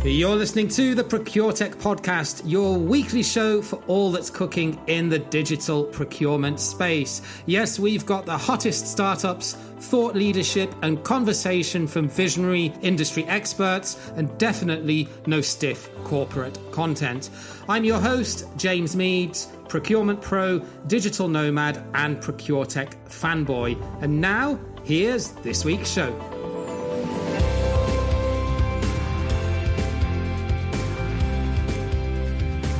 You're listening to the ProcureTech podcast, your weekly show for all that's cooking in the digital procurement space. Yes, we've got the hottest startups, thought leadership, and conversation from visionary industry experts, and definitely no stiff corporate content. I'm your host, James Meads, Procurement Pro, Digital Nomad, and ProcureTech fanboy. And now, here's this week's show.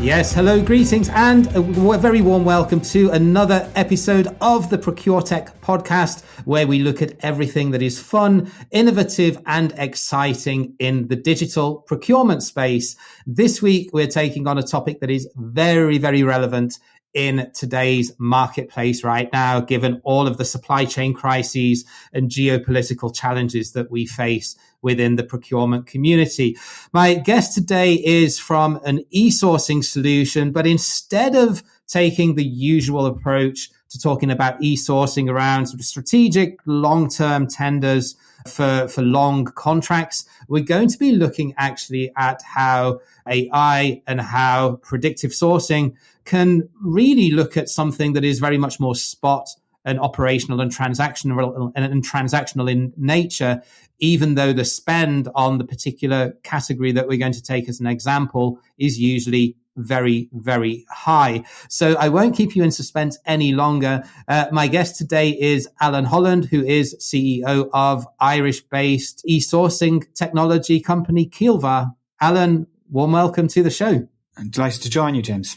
Yes, hello, greetings, and a very warm welcome to another episode of the ProcureTech podcast, where we look at everything that is fun, innovative, and exciting in the digital procurement space. This week, we're taking on a topic that is very, very relevant in today's marketplace right now, given all of the supply chain crises and geopolitical challenges that we face within the procurement community. My guest today is from an eSourcing solution, but instead of taking the usual approach to talking about eSourcing around sort of strategic long-term tenders for long contracts, we're going to be looking actually at how AI and how predictive sourcing can really look at something that is very much more spot and operational and transactional in nature, even though the spend on the particular category that we're going to take as an example is usually very, very high. So I won't keep you in suspense any longer. My guest today is Alan Holland, who is CEO of Irish-based eSourcing technology company Keelvar. Alan, warm welcome to the show. I'm delighted to join you, James.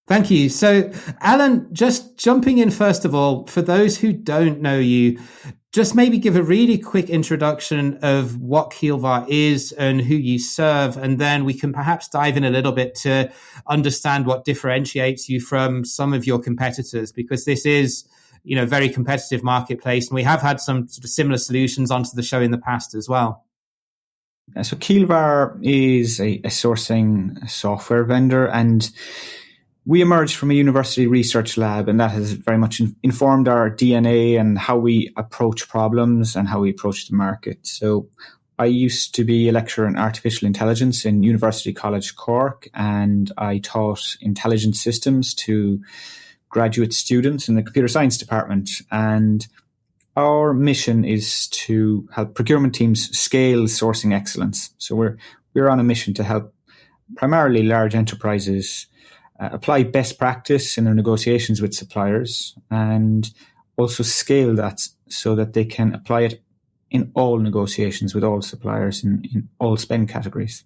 Thank you. So, Alan, just jumping in first of all, for those who don't know you, just maybe give a really quick introduction of what Keelvar is and who you serve, and then we can perhaps dive in a little bit to understand what differentiates you from some of your competitors, because this is, a very competitive marketplace, and we have had some sort of similar solutions onto the show in the past as well. So Keelvar is a sourcing software vendor, and we emerged from a university research lab, and that has very much informed our DNA and how we approach problems and how we approach the market. So I used to be a lecturer in artificial intelligence in University College Cork, and I taught intelligent systems to graduate students in the computer science department. And our mission is to help procurement teams scale sourcing excellence. So we're on a mission to help primarily large enterprises apply best practice in their negotiations with suppliers, and also scale that so that they can apply it in all negotiations with all suppliers in all spend categories.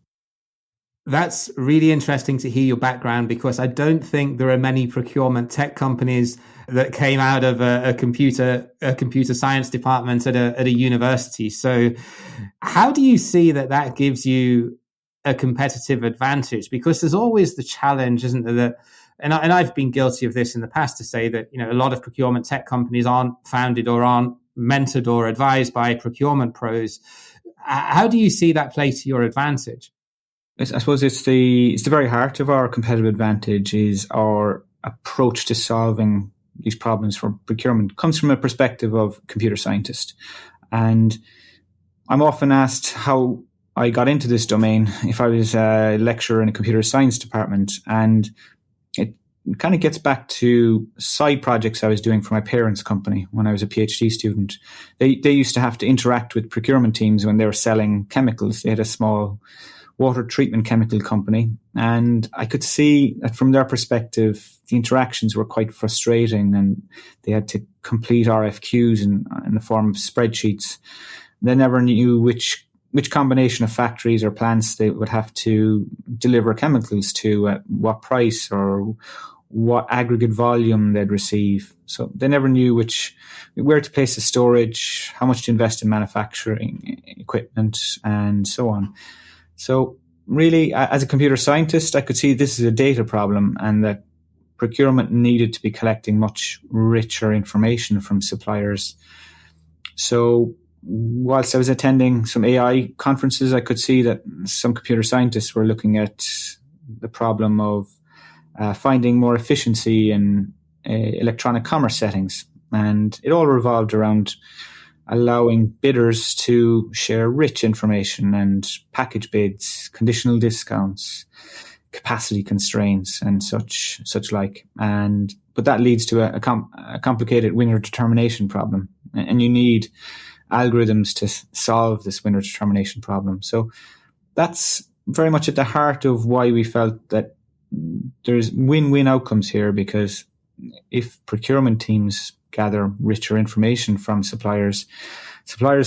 That's really interesting to hear your background, because I don't think there are many procurement tech companies that came out of a computer science department at a university. So how do you see that gives you a competitive advantage? Because there's always the challenge, isn't there, that, and I've been guilty of this in the past, to say that, a lot of procurement tech companies aren't founded or aren't mentored or advised by procurement pros. How do you see that play to your advantage? I suppose it's the very heart of our competitive advantage is our approach to solving these problems for procurement comes from a perspective of computer scientist. And I'm often asked how I got into this domain if I was a lecturer in a computer science department, and it kind of gets back to side projects I was doing for my parents' company when I was a PhD student. They used to have to interact with procurement teams when they were selling chemicals. They had a small water treatment chemical company, and I could see that from their perspective, the interactions were quite frustrating, and they had to complete RFQs in the form of spreadsheets. They never knew which combination of factories or plants they would have to deliver chemicals to, at what price or what aggregate volume they'd receive. So they never knew where to place the storage, how much to invest in manufacturing equipment, and so on. So really, as a computer scientist, I could see this is a data problem, and that procurement needed to be collecting much richer information from suppliers. So whilst I was attending some AI conferences, I could see that some computer scientists were looking at the problem of finding more efficiency in electronic commerce settings. And it all revolved around allowing bidders to share rich information and package bids, conditional discounts, capacity constraints, and such like. But that leads to a complicated winner determination problem, and you need algorithms to solve this winner determination problem. So that's very much at the heart of why we felt that there's win-win outcomes here, because if procurement teams gather richer information from suppliers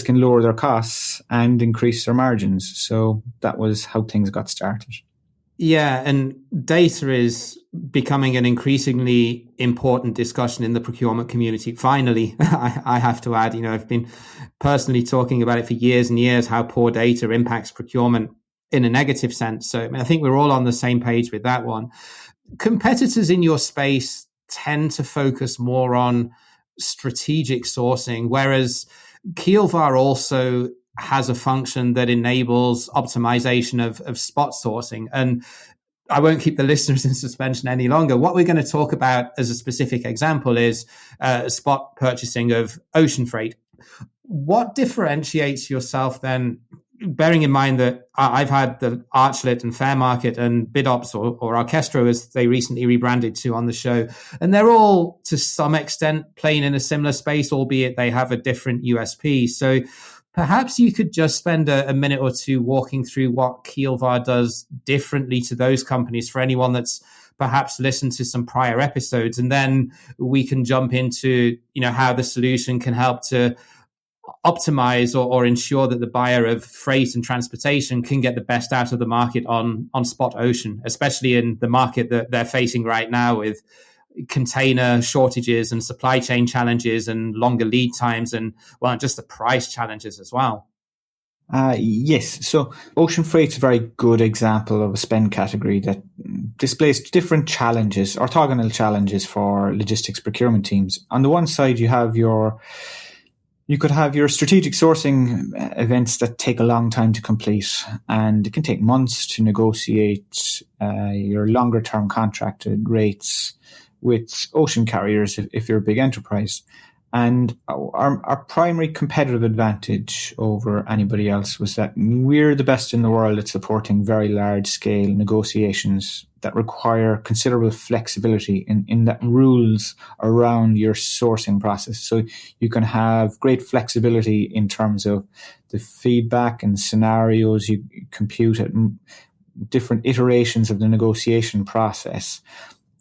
can lower their costs and increase their margins. So that was how things got started. Yeah, and data is becoming an increasingly important discussion in the procurement community. Finally, I have to add, I've been personally talking about it for years and years, how poor data impacts procurement in a negative sense. So I think we're all on the same page with that one. Competitors in your space tend to focus more on strategic sourcing, whereas Keelvar also has a function that enables optimization of spot sourcing. And I won't keep the listeners in suspension any longer. What we're going to talk about as a specific example is spot purchasing of ocean freight. What differentiates yourself then, bearing in mind that I've had the Archlet and Fair Market and BidOps or Orchestro, as they recently rebranded to, on the show, and they're all to some extent playing in a similar space, albeit they have a different USP. So perhaps you could just spend a minute or two walking through what Keelvar does differently to those companies for anyone that's perhaps listened to some prior episodes, and then we can jump into how the solution can help to optimize or ensure that the buyer of freight and transportation can get the best out of the market on spot ocean, especially in the market that they're facing right now with container shortages and supply chain challenges and longer lead times and, well, just the price challenges as well. Yes. So ocean freight's a very good example of a spend category that displays different challenges, orthogonal challenges for logistics procurement teams. On the one side, you could have your strategic sourcing events that take a long time to complete, and it can take months to negotiate your longer term contracted rates with ocean carriers if you're a big enterprise. And our primary competitive advantage over anybody else was that we're the best in the world at supporting very large scale negotiations that require considerable flexibility in that rules around your sourcing process. So you can have great flexibility in terms of the feedback and scenarios you compute at different iterations of the negotiation process.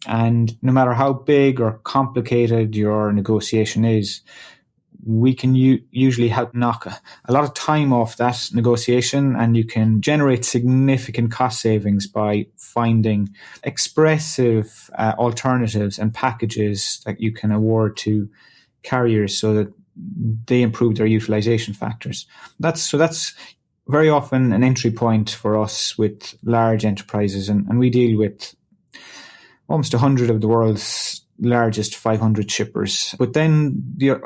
And no matter how big or complicated your negotiation is, we can usually help knock a lot of time off that negotiation, and you can generate significant cost savings by finding expressive alternatives and packages that you can award to carriers so that they improve their utilization factors. That's very often an entry point for us with large enterprises, and we deal with almost 100 of the world's largest 500 shippers. But then the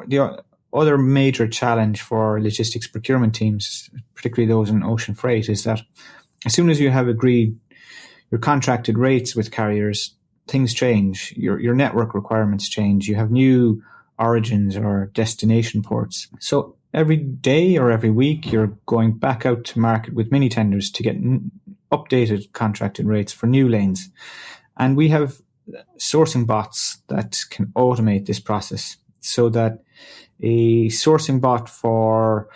other major challenge for logistics procurement teams, particularly those in ocean freight, is that as soon as you have agreed your contracted rates with carriers, things change. Your network requirements change. You have new origins or destination ports. So every day or every week, you're going back out to market with mini tenders to get updated contracted rates for new lanes. And we have sourcing bots that can automate this process, so that a sourcing bot for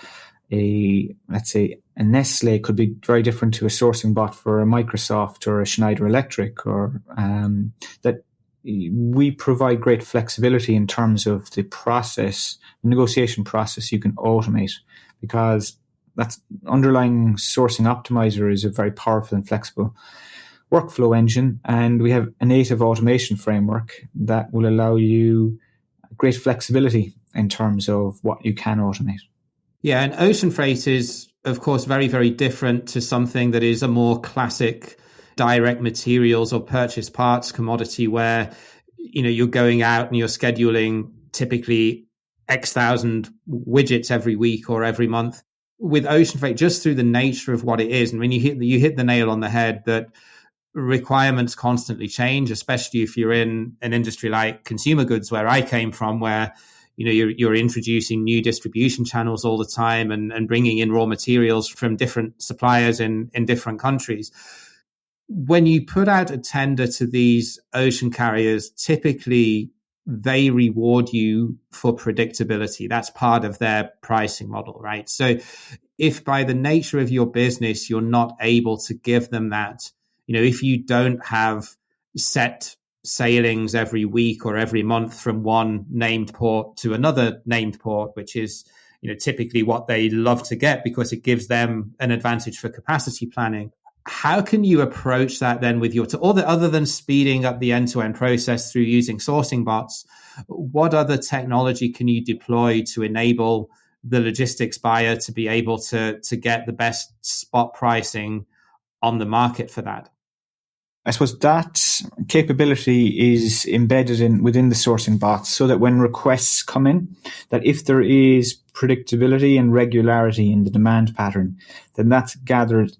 let's say a Nestle could be very different to a sourcing bot for a Microsoft or a Schneider Electric, or that we provide great flexibility in terms of the process, the negotiation process you can automate, because that's underlying sourcing optimizer is a very powerful and flexible workflow engine, and we have a native automation framework that will allow you great flexibility in terms of what you can automate. Yeah, and ocean freight is, of course, very, very different to something that is a more classic direct materials or purchase parts commodity, where you're going out and you're scheduling typically X thousand widgets every week or every month. With ocean freight, just through the nature of what it is, and when you hit the nail on the head that requirements constantly change, especially if you're in an industry like consumer goods, where I came from, where you're introducing new distribution channels all the time and bringing in raw materials from different suppliers in different countries. When you put out a tender to these ocean carriers, typically they reward you for predictability. That's part of their pricing model, right? So if by the nature of your business, you're not able to give them that, if you don't have set sailings every week or every month from one named port to another named port, which is, typically what they love to get because it gives them an advantage for capacity planning. How can you approach that then with other than speeding up the end-to-end process through using sourcing bots? What other technology can you deploy to enable the logistics buyer to be able to get the best spot pricing on the market for that? I suppose that capability is embedded within the sourcing bots so that when requests come in, that if there is predictability and regularity in the demand pattern, then that's gathered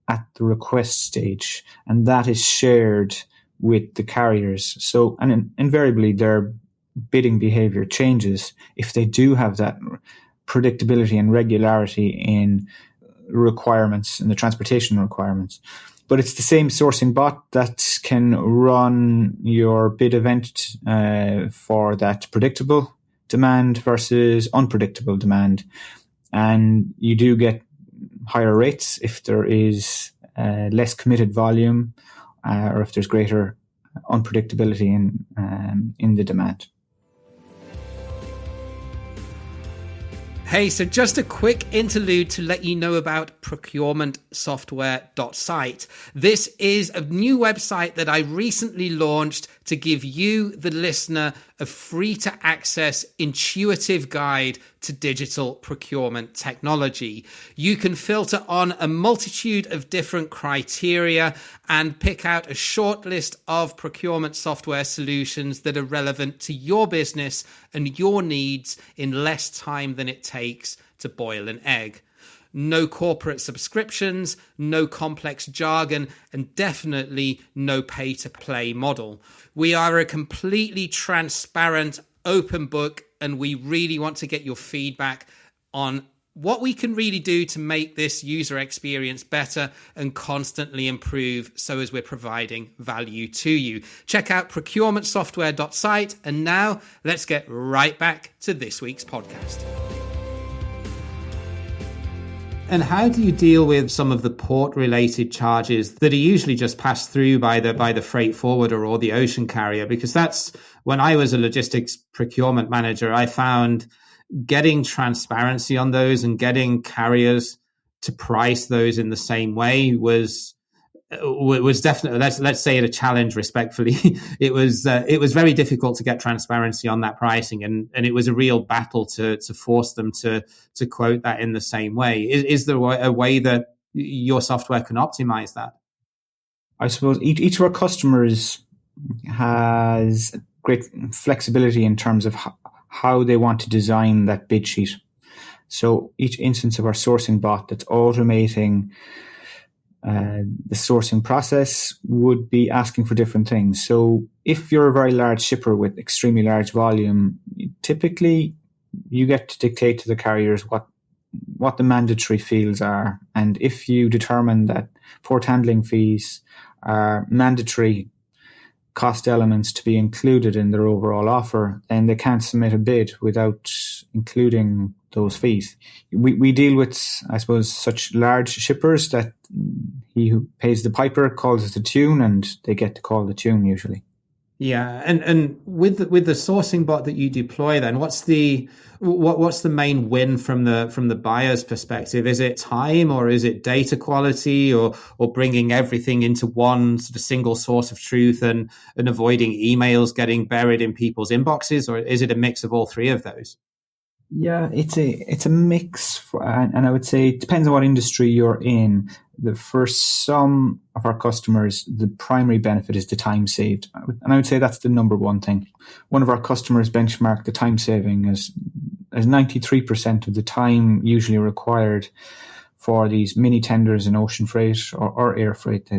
at the request stage, and that is shared with the carriers. So, and invariably their bidding behavior changes if they do have that predictability and regularity in requirements and the transportation requirements. But it's the same sourcing bot that can run your bid event for that predictable demand versus unpredictable demand. And you do get higher rates if there is less committed volume or if there's greater unpredictability in the demand. Hey, so just a quick interlude to let you know about procurementsoftware.site. This is a new website that I recently launched to give you, the listener, a free-to-access, intuitive guide to digital procurement technology. You can filter on a multitude of different criteria and pick out a short list of procurement software solutions that are relevant to your business and your needs in less time than it takes to boil an egg. No corporate subscriptions, no complex jargon, and definitely no pay-to-play model. We are a completely transparent, open book, and we really want to get your feedback on what we can really do to make this user experience better and constantly improve so as we're providing value to you. Check out procurementsoftware.site, and now let's get right back to this week's podcast. And how do you deal with some of the port-related charges that are usually just passed through by the freight forwarder or the ocean carrier? Because that's when I was a logistics procurement manager, I found getting transparency on those and getting carriers to price those in the same way was definitely, let's say it a challenge respectfully. It was very difficult to get transparency on that pricing, and it was a real battle to force them to quote that in the same way. Is there a way that your software can optimize that? I suppose each of our customers has great flexibility in terms of how they want to design that bid sheet. So each instance of our sourcing bot that's automating the sourcing process would be asking for different things. So if you're a very large shipper with extremely large volume, typically you get to dictate to the carriers what the mandatory fields are. And if you determine that port handling fees are mandatory cost elements to be included in their overall offer, then they can't submit a bid without including those fees. We deal with, I suppose, such large shippers that he who pays the piper calls it the tune, and they get to call the tune usually. Yeah, and with the sourcing bot that you deploy, then what's the main win from the buyer's perspective? Is it time, or is it data quality, or bringing everything into one sort of single source of truth and avoiding emails getting buried in people's inboxes, or is it a mix of all three of those? Yeah, it's a mix, and I would say it depends on what industry you're in. For some of our customers, the primary benefit is the time saved, and I would say that's the number one thing. One of our customers benchmarked the time saving as 93% of the time usually required for these mini tenders in ocean freight or air freight.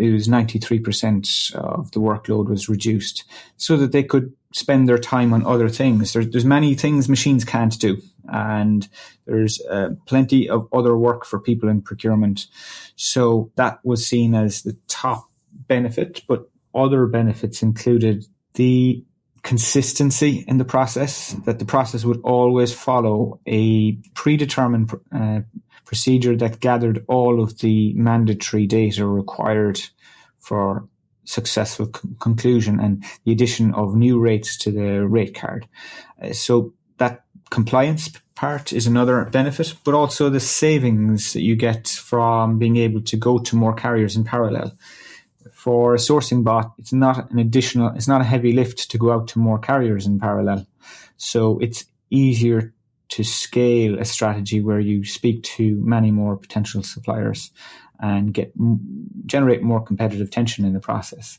it was 93% of the workload was reduced so that they could spend their time on other things. There's many things machines can't do, and there's plenty of other work for people in procurement. So that was seen as the top benefit, but other benefits included the consistency in the process, that the process would always follow a predetermined procedure that gathered all of the mandatory data required for successful conclusion and the addition of new rates to the rate card. So that compliance part is another benefit, but also the savings that you get from being able to go to more carriers in parallel. For a sourcing bot, it's not a heavy lift to go out to more carriers in parallel. So it's easier to scale a strategy where you speak to many more potential suppliers and generate more competitive tension in the process.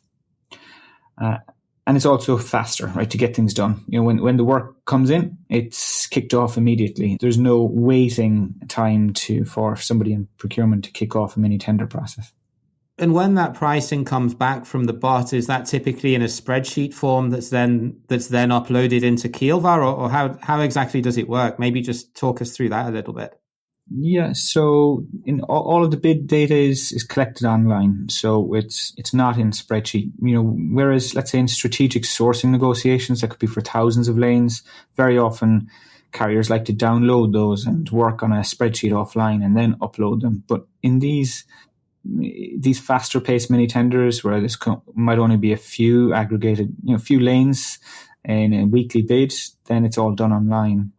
And it's also faster, right, to get things done. When the work comes in, it's kicked off immediately. There's no waiting time for somebody in procurement to kick off a mini tender process. And when that pricing comes back from the bot, is that typically in a spreadsheet form that's then uploaded into Keelvar, or how exactly does it work? Maybe just talk us through that a little bit. Yeah, so in all of the bid data is collected online, so it's not in spreadsheet. Whereas let's say in strategic sourcing negotiations, that could be for thousands of lanes. Very often, carriers like to download those and work on a spreadsheet offline and then upload them. But in these faster paced mini tenders where this might only be a few aggregated, few lanes in a weekly bid, then it's all done online.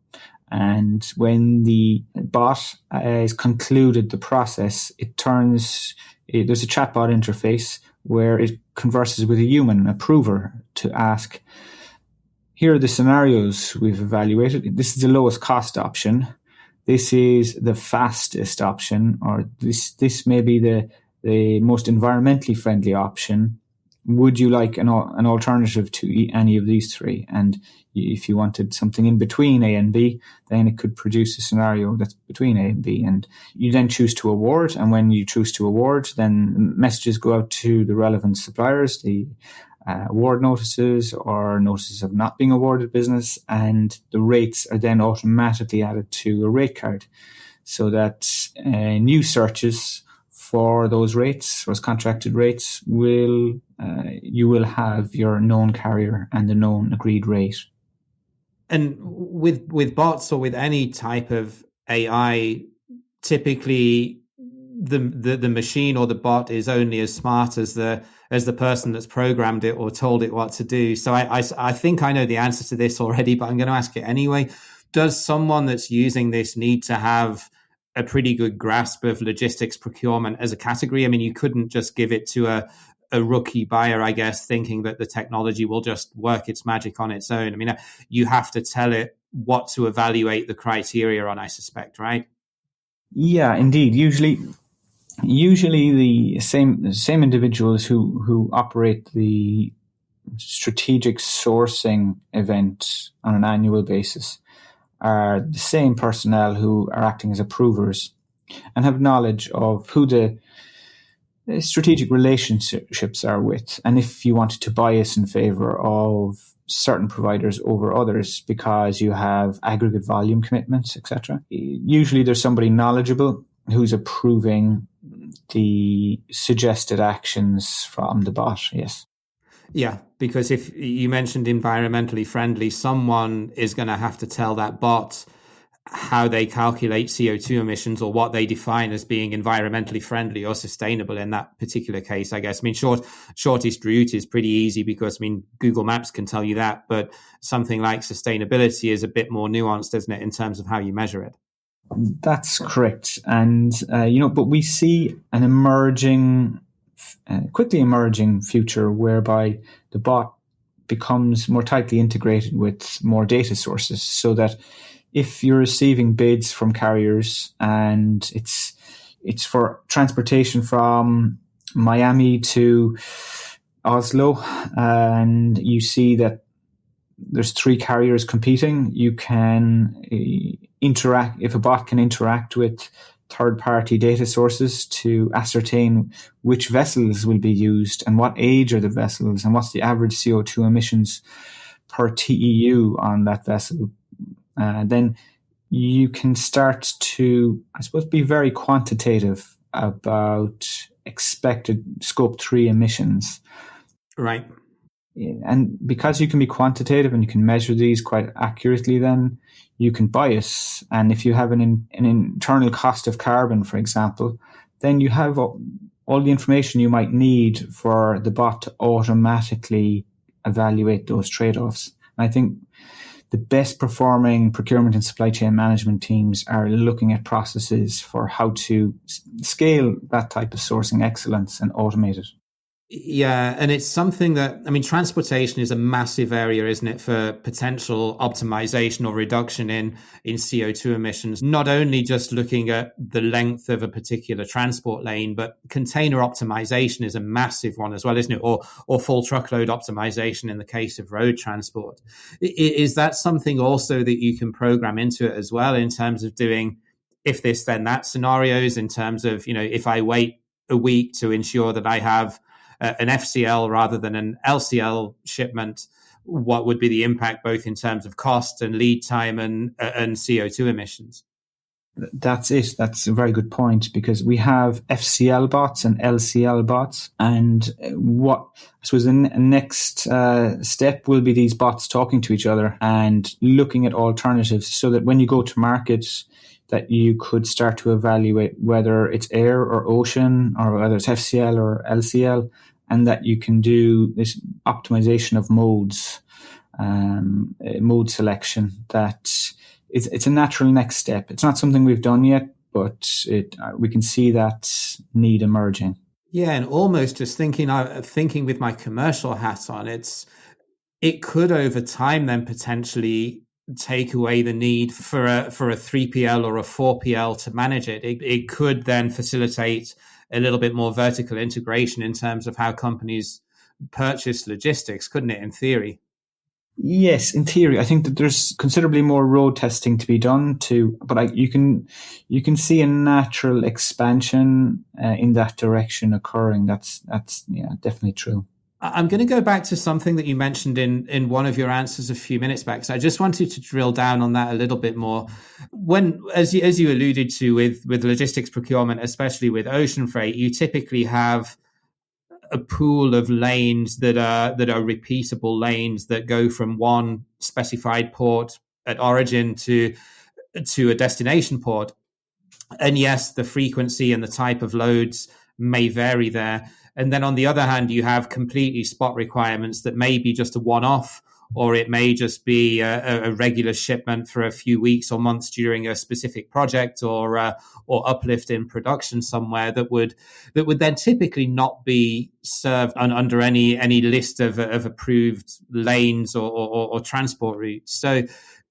And when the bot has concluded the process, there's a chatbot interface where it converses with a human approver to ask, here are the scenarios we've evaluated. This is the lowest cost option. This is the fastest option, or this may be the most environmentally friendly option. Would you like an alternative to any of these three? And if you wanted something in between A and B, then it could produce a scenario that's between A and B. And you then choose to award. And when you choose to award, then messages go out to the relevant suppliers, the award notices or notices of not being awarded business, and the rates are then automatically added to a rate card, so that new searches for those rates, those contracted rates, you will have your known carrier and the known agreed rate. And with bots or with any type of AI, typically the machine or the bot is only as smart as the person that's programmed it or told it what to do. So I think I know the answer to this already, but I'm going to ask it anyway. Does someone that's using this need to have a pretty good grasp of logistics procurement as a category? I mean, you couldn't just give it to a rookie buyer, I guess, thinking that the technology will just work its magic on its own. I mean, you have to tell it what to evaluate the criteria on, I suspect, right? Yeah, indeed. Usually the same individuals who operate the strategic sourcing event on an annual basis are the same personnel who are acting as approvers and have knowledge of who the strategic relationships are with, and if you wanted to bias in favor of certain providers over others because you have aggregate volume commitments, etc. Usually there's somebody knowledgeable who's approving the suggested actions from the bot, yes. Yeah, because if you mentioned environmentally friendly, someone is going to have to tell that bot how they calculate CO2 emissions or what they define as being environmentally friendly or sustainable in that particular case, I guess. I mean, shortest route is pretty easy because, Google Maps can tell you that, but something like sustainability is a bit more nuanced, isn't it, in terms of how you measure it? That's correct. And, but we see an quickly emerging future whereby the bot becomes more tightly integrated with more data sources, so that if you're receiving bids from carriers and it's for transportation from Miami to Oslo, and you see that there's 3 carriers competing, you can interact. If a bot can interact with third-party data sources to ascertain which vessels will be used and what age are the vessels and what's the average CO2 emissions per TEU on that vessel, then you can start to, I suppose, be very quantitative about expected Scope 3 emissions. Right. And because you can be quantitative and you can measure these quite accurately, then you can bias. And if you have an internal cost of carbon, for example, then you have all the information you might need for the bot to automatically evaluate those trade-offs. And I think the best performing procurement and supply chain management teams are looking at processes for how to scale that type of sourcing excellence and automate it. Yeah, and it's something that, I mean, transportation is a massive area, isn't it, for potential optimization or reduction in CO2 emissions, not only just looking at the length of a particular transport lane, but container optimization is a massive one as well, isn't it? Or full truckload optimization in the case of road transport. Is that something also that you can program into it as well in terms of doing if this, then that scenarios, in terms of, if I wait a week to ensure that I have an FCL rather than an LCL shipment, what would be the impact both in terms of cost and lead time and CO2 emissions? That's it. That's a very good point, because we have FCL bots and LCL bots. And what I suppose the next step will be these bots talking to each other and looking at alternatives so that when you go to market, that you could start to evaluate whether it's air or ocean or whether it's FCL or LCL, and that you can do this optimization of modes, mode selection. That it's a natural next step. It's not something we've done yet, but we can see that need emerging. Yeah, and almost just thinking with my commercial hat on, it could over time then potentially take away the need for a 3PL or a 4PL to manage it. It could then facilitate a little bit more vertical integration in terms of how companies purchase logistics, couldn't it, in theory? Yes, in theory. I think that there's considerably more road testing to be done but you can see a natural expansion in that direction occurring. That's definitely true. I'm going to go back to something that you mentioned in one of your answers a few minutes back. So I just wanted to drill down on that a little bit more. When, as you alluded to with logistics procurement, especially with ocean freight, you typically have a pool of lanes that are repeatable lanes that go from one specified port at origin to a destination port. And yes, the frequency and the type of loads may vary there. And then on the other hand, you have completely spot requirements that may be just a one-off, or it may just be a regular shipment for a few weeks or months during a specific project or uplift in production somewhere that would then typically not be served under any list of approved lanes or transport routes. So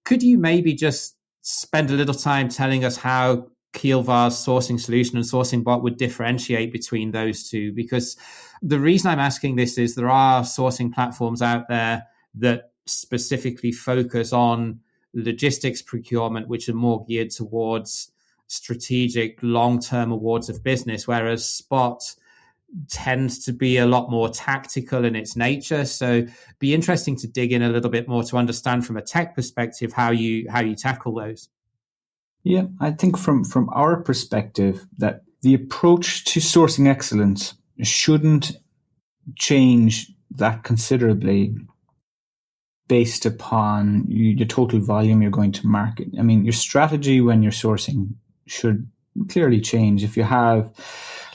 could you maybe just spend a little time telling us how Keelvar's sourcing solution and sourcing bot would differentiate between those two? Because the reason I'm asking this is there are sourcing platforms out there that specifically focus on logistics procurement, which are more geared towards strategic long-term awards of business, whereas Spot tends to be a lot more tactical in its nature. So it'd be interesting to dig in a little bit more to understand from a tech perspective how you tackle those. Yeah, I think from our perspective that the approach to sourcing excellence shouldn't change that considerably based upon the total volume you're going to market. I mean, your strategy when you're sourcing should clearly change. If you have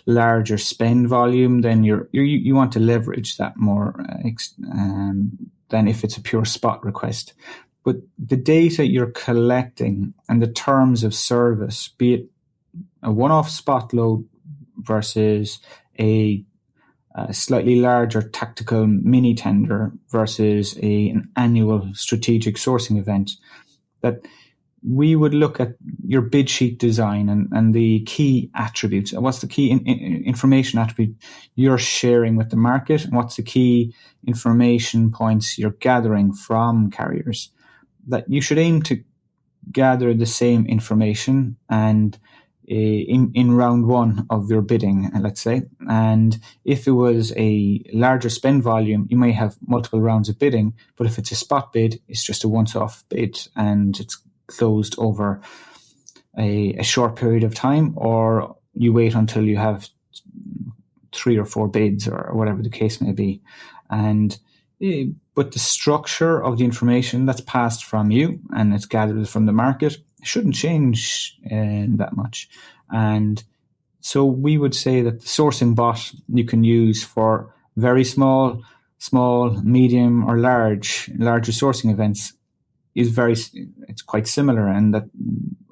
larger spend volume, then you want to leverage that more than if it's a pure spot request. But the data you're collecting and the terms of service, be it a one-off spot load versus a slightly larger tactical mini tender versus an annual strategic sourcing event, that we would look at your bid sheet design and the key attributes. What's the key information attribute you're sharing with the market? And what's the key information points you're gathering from carriers? That you should aim to gather the same information, and in round one of your bidding, let's say. And if it was a larger spend volume, you may have multiple rounds of bidding. But if it's a spot bid, it's just a once-off bid and it's closed over a short period of time, or you wait until you have 3 or 4 bids or whatever the case may be. And but the structure of the information that's passed from you and it's gathered from the market shouldn't change that much. And so we would say that the sourcing bot you can use for very small, medium, or larger sourcing events it's quite similar, and that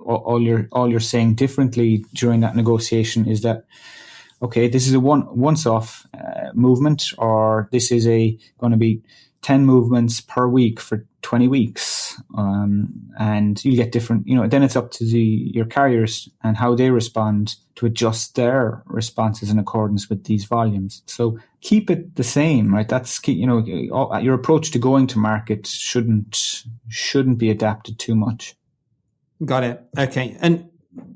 all you're saying differently during that negotiation is that, okay, this is a once-off movement, or this is going to be 10 movements per week for 20 weeks. And you get different, then it's up to your carriers and how they respond to adjust their responses in accordance with these volumes. So keep it the same, right? That's key. Your approach to going to market shouldn't be adapted too much. Got it. Okay. And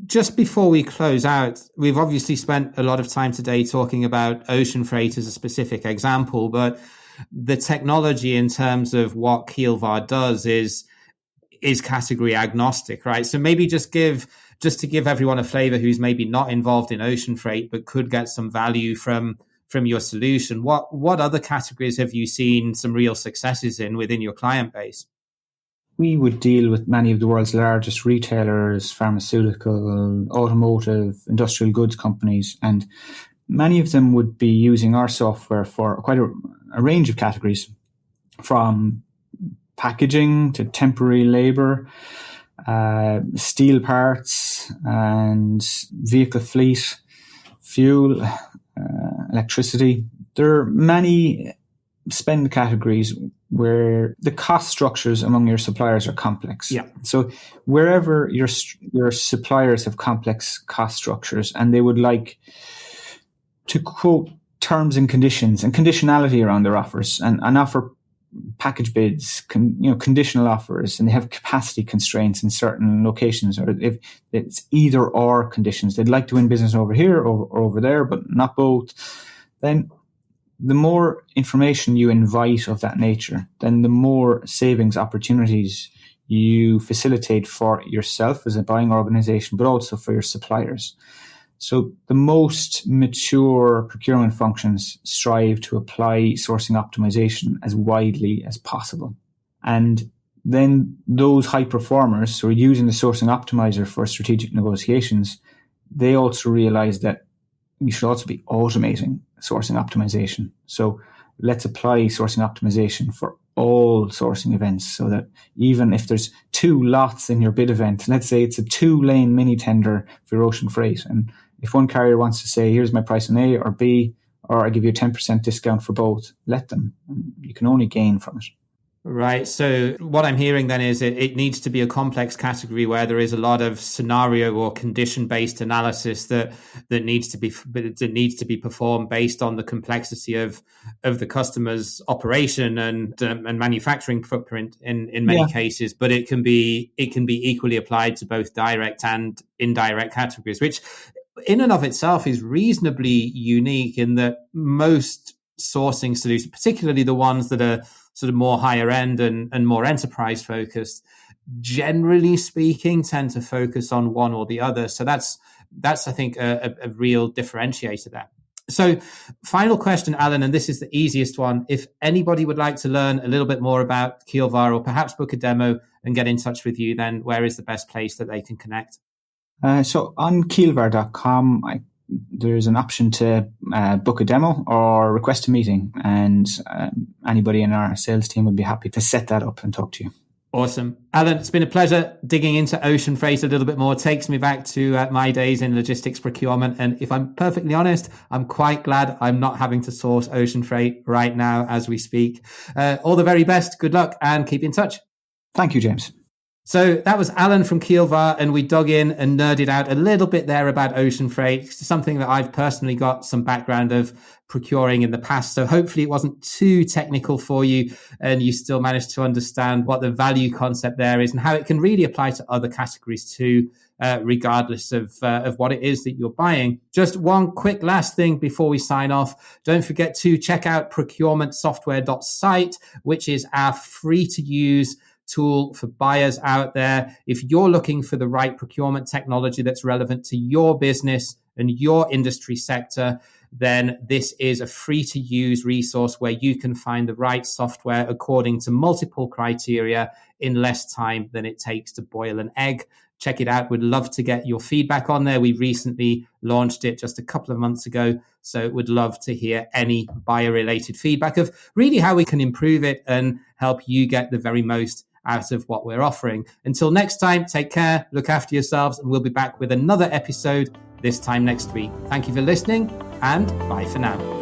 just before we close out, we've obviously spent a lot of time today talking about ocean freight as a specific example, but the technology in terms of what Keelvar does is category agnostic, right? So maybe just to give everyone a flavor who's maybe not involved in ocean freight but could get some value from your solution. What other categories have you seen some real successes in within your client base? We would deal with many of the world's largest retailers, pharmaceutical, automotive, industrial goods companies, and many of them would be using our software for quite a range of categories, from packaging to temporary labor, steel parts and vehicle fleet, fuel, electricity. There are many spend categories where the cost structures among your suppliers are complex. Yeah. So wherever your suppliers have complex cost structures and they would like to quote terms and conditions and conditionality around their offers and offer package bids, conditional offers, and they have capacity constraints in certain locations, or if it's either or conditions, they'd like to win business over here or over there, but not both, then the more information you invite of that nature, then the more savings opportunities you facilitate for yourself as a buying organization, but also for your suppliers. So the most mature procurement functions strive to apply sourcing optimization as widely as possible. And then those high performers who are using the sourcing optimizer for strategic negotiations, they also realize that we should also be automating sourcing optimization. So let's apply sourcing optimization for all sourcing events, so that even if there's 2 lots in your bid event, let's say it's a 2-lane mini tender for your ocean freight, and if one carrier wants to say, here's my price on A or B, or I give you a 10% discount for both, let them. You can only gain from it. Right. So what I'm hearing then is it needs to be a complex category where there is a lot of scenario or condition-based analysis that needs to be performed based on the complexity of the customer's operation and manufacturing footprint in many cases. But it can be equally applied to both direct and indirect categories, which in and of itself is reasonably unique in that most sourcing solutions, particularly the ones that are sort of more higher end and more enterprise focused, generally speaking, tend to focus on one or the other. So that's I think a real differentiator there. So final question, Alan, and this is the easiest one. If anybody would like to learn a little bit more about Keelvar or perhaps book a demo and get in touch with you, then where is the best place that they can connect? So on keelvar.com, there's an option to book a demo or request a meeting, and anybody in our sales team would be happy to set that up and talk to you. Awesome. Alan, it's been a pleasure digging into ocean freight a little bit more. It takes me back to my days in logistics procurement. And if I'm perfectly honest, I'm quite glad I'm not having to source ocean freight right now as we speak. All the very best. Good luck and keep in touch. Thank you, James. So that was Alan from Keelvar, and we dug in and nerded out a little bit there about ocean freight, something that I've personally got some background of procuring in the past. So hopefully it wasn't too technical for you and you still managed to understand what the value concept there is and how it can really apply to other categories too, regardless of what it is that you're buying. Just one quick last thing before we sign off. Don't forget to check out procurementsoftware.site, which is our free-to-use tool for buyers out there. If you're looking for the right procurement technology that's relevant to your business and your industry sector, then this is a free-to-use resource where you can find the right software according to multiple criteria in less time than it takes to boil an egg. Check it out. We'd love to get your feedback on there. We recently launched it just a couple of months ago, so would love to hear any buyer-related feedback of really how we can improve it and help you get the very most out of what we're offering. Until next time, take care, look after yourselves, and we'll be back with another episode this time next week. Thank you for listening, and bye for now.